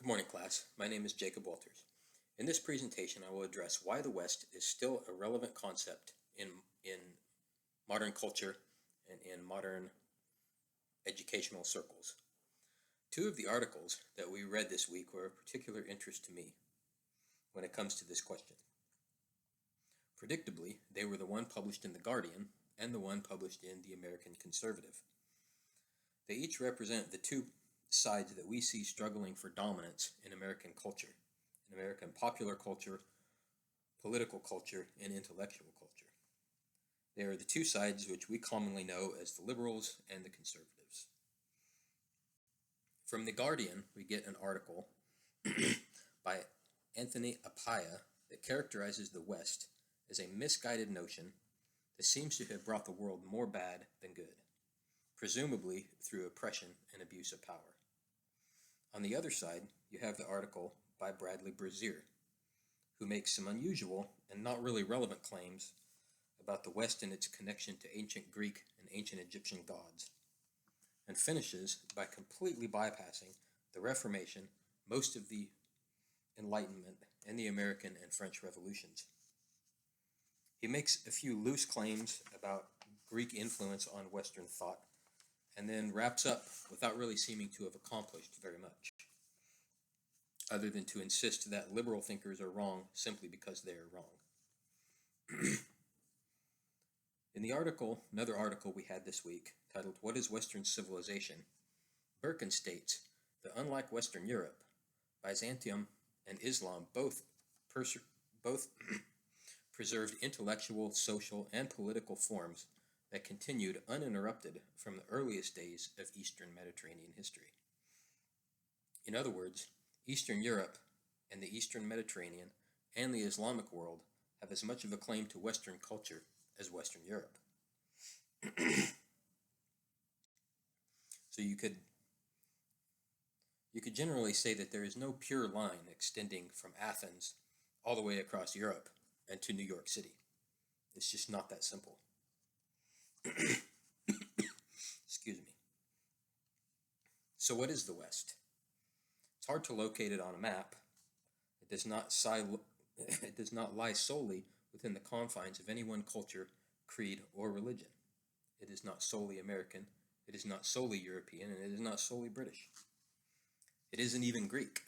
morning, class. My name is Jacob Walters. In this presentation, I will address why the West is still a relevant concept in modern culture and in modern educational circles. Two of the articles that we read this week were of particular interest to me when it comes to this question. Predictably, they were the one published in The Guardian and the one published in The American Conservative. They each represent the two sides that we see struggling for dominance in American culture, in American popular culture, political culture, and intellectual culture. They are the two sides which we commonly know as the liberals and the conservatives. From The Guardian, we get an article by Anthony Appiah that characterizes the West as a misguided notion that seems to have brought the world more bad than good, presumably through oppression and abuse of power. On the other side, you have the article by Bradley Brazier, who makes some unusual and not really relevant claims about the West and its connection to ancient Greek and ancient Egyptian gods, and finishes by completely bypassing the Reformation, most of the Enlightenment, and the American and French revolutions. He makes a few loose claims about Greek influence on Western thought, and then wraps up without really seeming to have accomplished very much, other than to insist that liberal thinkers are wrong simply because they are wrong. In the article, another article we had this week, titled "What is Western Civilization?" Birkin states that unlike Western Europe, Byzantium and Islam both preserved intellectual, social, and political forms that continued uninterrupted from the earliest days of Eastern Mediterranean history. In other words, Eastern Europe and the Eastern Mediterranean and the Islamic world have as much of a claim to Western culture as Western Europe. So you could generally say that there is no pure line extending from Athens all the way across Europe and to New York City. It's just not that simple. Excuse me. So what is the West? It's hard to locate it on a map. It does not lie solely within the confines of any one culture, creed, or religion. It is not solely American, it is not solely European, and it is not solely British. It isn't even Greek,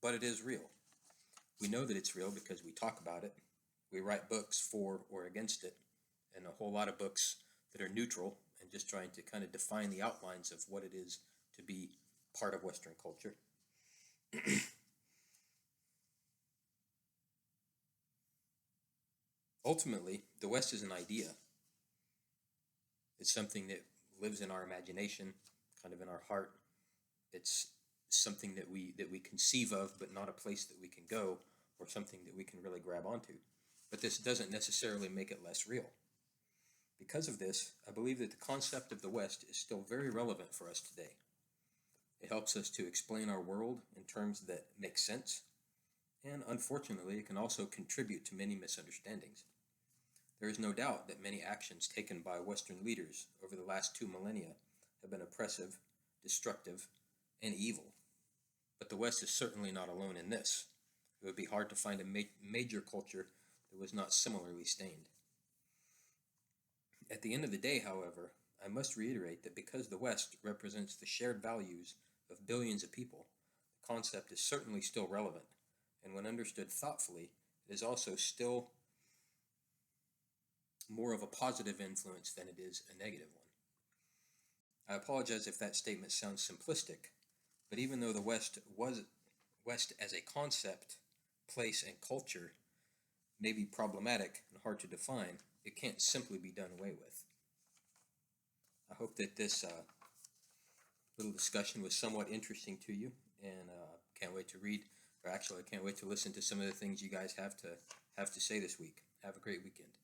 but it is real. We know that it's real because we talk about it. We write books for or against it, and a whole lot of books that are neutral and just trying to kind of define the outlines of what it is to be part of Western culture. Ultimately, the West is an idea. It's something that lives in our imagination, kind of in our heart. It's something that we conceive of, but not a place that we can go, or something that we can really grab onto. But this doesn't necessarily make it less real. Because of this, I believe that the concept of the West is still very relevant for us today. It helps us to explain our world in terms that make sense, and unfortunately, it can also contribute to many misunderstandings. There is no doubt that many actions taken by Western leaders over the last 2 millennia have been oppressive, destructive, and evil. But the West is certainly not alone in this. It would be hard to find a major culture that was not similarly stained. At the end of the day, however, I must reiterate that because the West represents the shared values of billions of people, the concept is certainly still relevant, and when understood thoughtfully, it is also still more of a positive influence than it is a negative one. I apologize if that statement sounds simplistic, but even though the West as a concept, place, and culture may be problematic and hard to define, it can't simply be done away with. I hope that this little discussion was somewhat interesting to you, and can't wait to read, or actually I can't wait to listen to some of the things you guys have to say this week. Have a great weekend.